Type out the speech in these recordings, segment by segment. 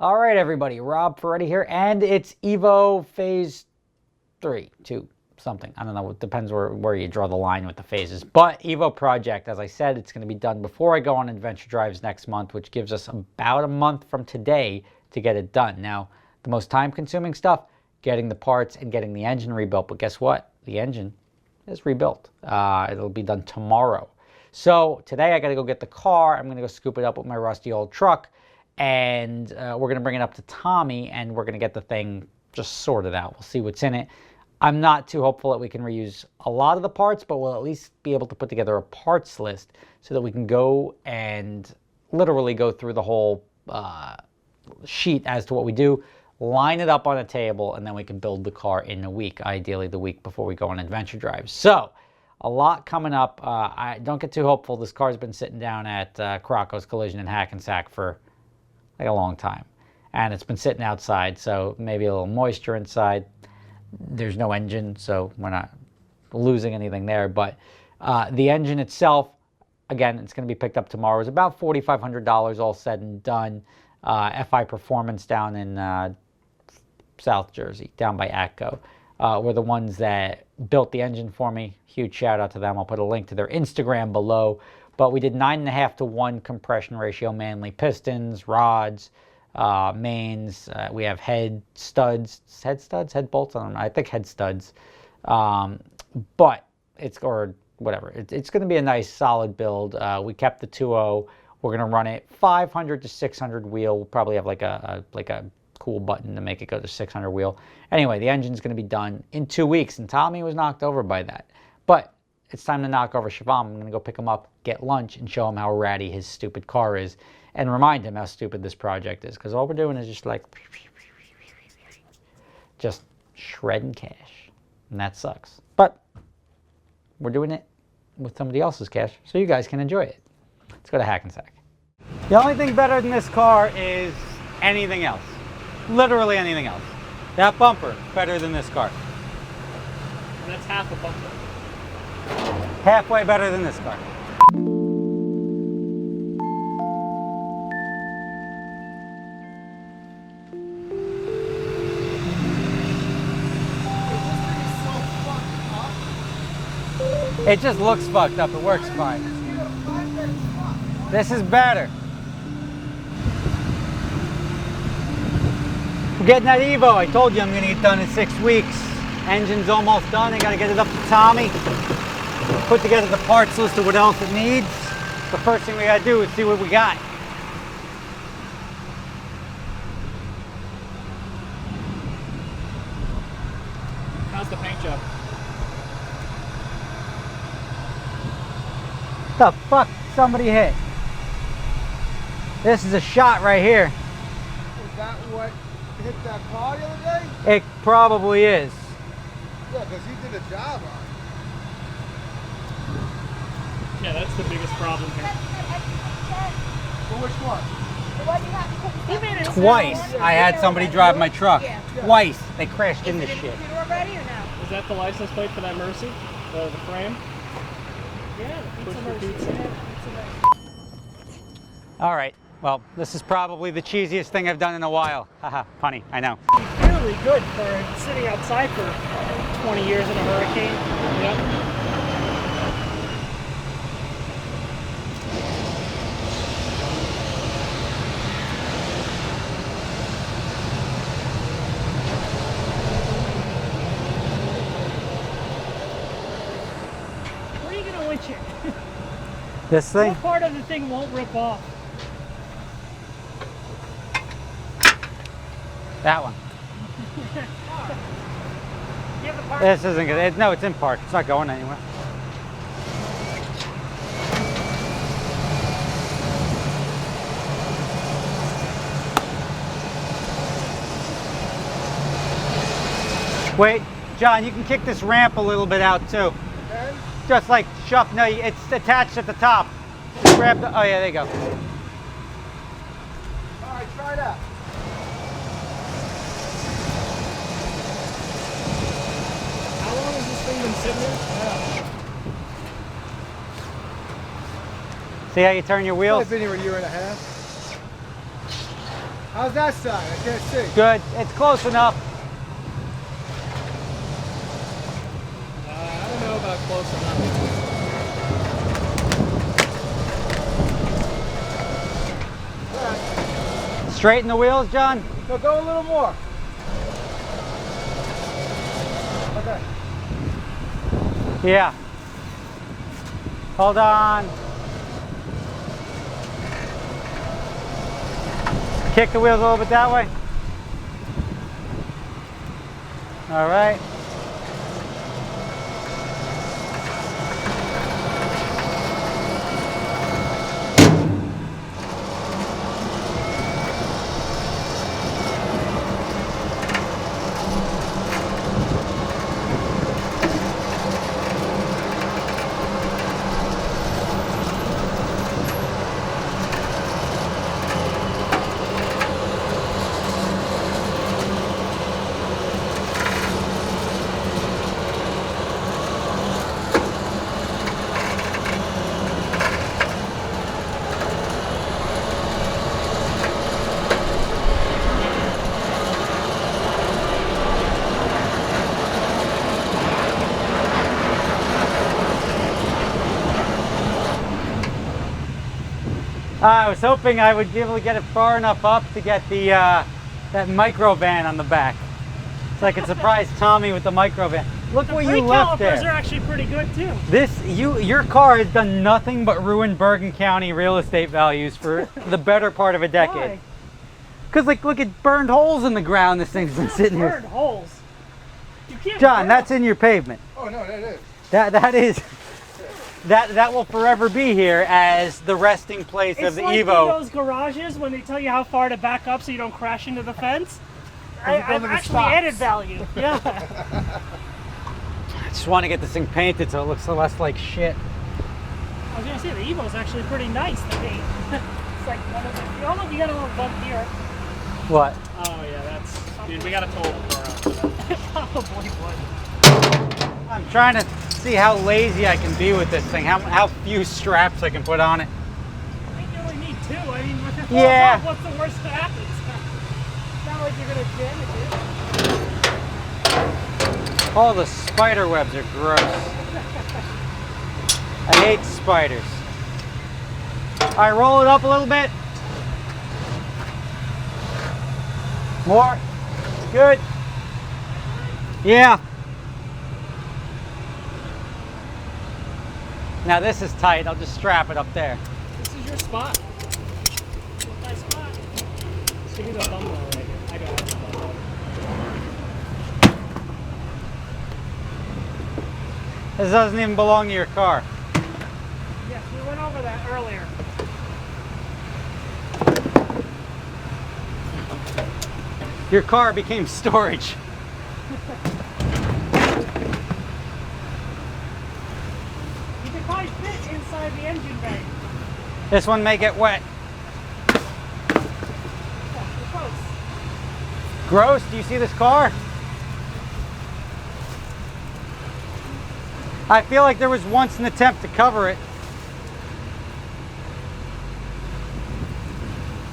All right, everybody, Rob Ferretti here, and it's Evo Phase 3, 2, something. I don't know, it depends where you draw the line with the phases. But Evo project, as I said, it's going to be done before I go on adventure drives next month, which gives us about a month from today to get it done. Now, the most time-consuming stuff, getting the parts and getting the engine rebuilt. But guess what? The engine is rebuilt. It'll be done tomorrow. So today I got to go get the car. I'm going to go scoop it up with my rusty old truck. And we're going to bring it up to Tommy, and we're going to get the thing just sorted out. We'll see what's in it. I'm not too hopeful that we can reuse a lot of the parts, but we'll at least be able to put together a parts list so that we can go and literally go through the whole sheet as to what we do, line it up on a table, and then we can build the car in a week, ideally the week before we go on adventure drives. So, a lot coming up. I don't get too hopeful. This car's been sitting down at Crocco's Collision in Hackensack for like a long time, and it's been sitting outside, so maybe a little moisture inside. There's no engine, so we're not losing anything there. But the engine itself, again, it's going to be picked up tomorrow. It's about $4,500 all said and done. FI Performance down in South Jersey, down by Atco, were the ones that built the engine for me. Huge shout out to them. I'll put a link to their Instagram below. But we did 9.5-to-1 compression ratio, manly pistons, rods, mains. We have head studs, head bolts. I don't know. I think head studs. But it's, or whatever. It's going to be a nice solid build. We kept the 2.0. We're going to run it 500 to 600 wheel. We'll probably have like a cool button to make it go to 600 wheel. Anyway, the engine's going to be done in 2 weeks, and Tommy was knocked over by that. But it's time to knock over Shivam. I'm going to go pick him up, get lunch, and show him how ratty his stupid car is, and remind him how stupid this project is, because all we're doing is just like, just shredding cash, and that sucks. But we're doing it with somebody else's cash, so you guys can enjoy it. Let's go to Hackensack. The only thing better than this car is anything else. Literally anything else. That bumper, better than this car. And that's half a bumper. Halfway better than this car. It just looks fucked up. It works fine. This is better. We're getting that Evo. I told you I'm going to get done in 6 weeks. Engine's almost done. I got to get it up to Tommy. Put together the parts list of what else it needs. The first thing we got to do is see what we got. How's the paint job? The fuck somebody hit? This is a shot right here. Was that what hit that car the other day? It probably is. Yeah, because he did a job on it. Yeah, that's the biggest problem here. For which one? He made it Twice I had somebody drive my truck. Yeah. Twice they crashed into shit. Computer already or no? Is that the license plate for that Mercy? The frame? Yeah, Push it's a for Mercy. pizza. Yeah, it's a All right. Well, this is probably the cheesiest thing I've done in a while. Haha, funny, I know. Fairly good for sitting outside for 20 years in a hurricane. Yep. Where are you going to winch it? This thing? What part of the thing won't rip off? That one. You have the part? This isn't good. No, it's in park. It's not going anywhere. Wait, John, you can kick this ramp a little bit out too. Okay? Just like shove. No, it's attached at the top. Just grab the. Oh yeah, there you go. All right, try that. How long has this thing been sitting there? See how you turn your wheels? I've been here a year and a half. How's that side? I can't see. Good. It's close enough. I don't know about close enough. Straighten the wheels, John. No, go a little more. Okay. Yeah. Hold on. Kick the wheels a little bit that way. All right. I was hoping I would be able to get it far enough up to get the that micro van on the back, so I could surprise Tommy with the micro van. Look what you left there. The brake calipers are actually pretty good too. Your car has done nothing but ruin Bergen County real estate values for the better part of a decade. Why? Cause like, look at burned holes in the ground. This thing's been sitting Burned here. holes. You can't John, burn that's in your pavement. Oh no, that is. That is. That will forever be here as the resting place of the It's like Evo. in those garages when they tell you how far to back up so you don't crash into the fence. I've actually added value. Yeah. I just want to get this thing painted so it looks less like shit. I was gonna say the Evo's actually pretty nice to paint. It's like one of the. Oh look, you got a little bump here. What? Oh yeah, that's. Dude, we gotta tow the car out. Probably would. I'm trying to see how lazy I can be with this thing. How few straps I can put on it. I think you only need two. I mean, if it falls Yeah. off, what's the worst that happens? It's not like you're gonna damage it. All the spider webs are gross. I hate spiders. All right, roll it up a little bit. More. Good. Yeah. Now this is tight. I'll just strap it up there. This is your spot. This is my spot. Just give me the thumb roll right here. I got it. This doesn't even belong to your car. Yes, we went over that earlier. Your car became storage. You could probably fit inside the engine bay. This one may get wet. Yeah, we're close. Gross, do you see this car? I feel like there was once an attempt to cover it.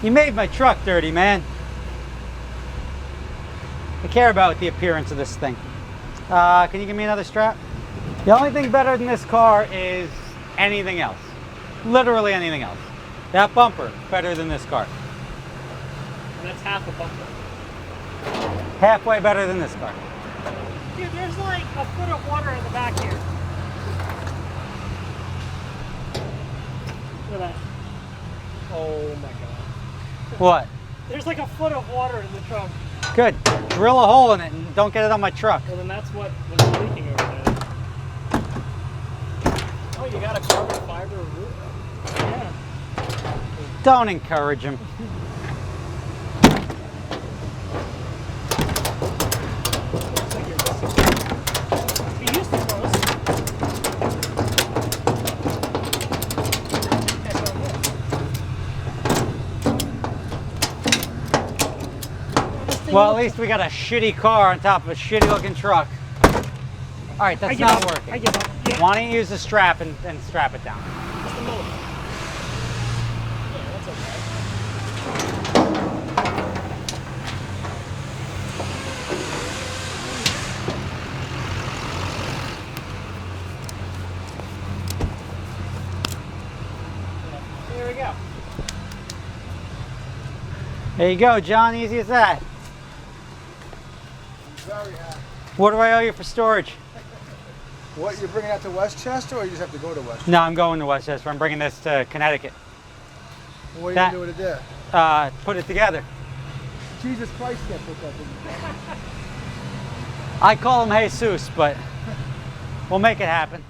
You made my truck dirty, man. I care about the appearance of this thing. Can you give me another strap? The only thing better than this car is anything else. Literally anything else. That bumper, better than this car. And that's half a bumper. Halfway better than this car. Dude, there's like a foot of water in the back here. Look at that. Oh my god. What? There's like a foot of water in the trunk. Good. Drill a hole in it and don't get it on my truck. Well, then that's what was leaking over there. Oh, you got a carbon fiber roof? Yeah. Don't encourage him. Looks like you're missing. We used to close. That's all good. This thing Well, at looks- least we got a shitty car on top of a shitty looking truck. All right, I that's give not up. working. I give up. Yeah. Why don't you use the strap and strap it down? Just the motor. Yeah, that's okay. There you go, John. Easy as that. Very happy. What do I owe you for storage? What, you're bringing that to Westchester, or you just have to go to Westchester? No, I'm going to Westchester. I'm bringing this to Connecticut. What are you going to do with it there? Put it together. Jesus Christ can't put that in. I call him Jesus, but we'll make it happen.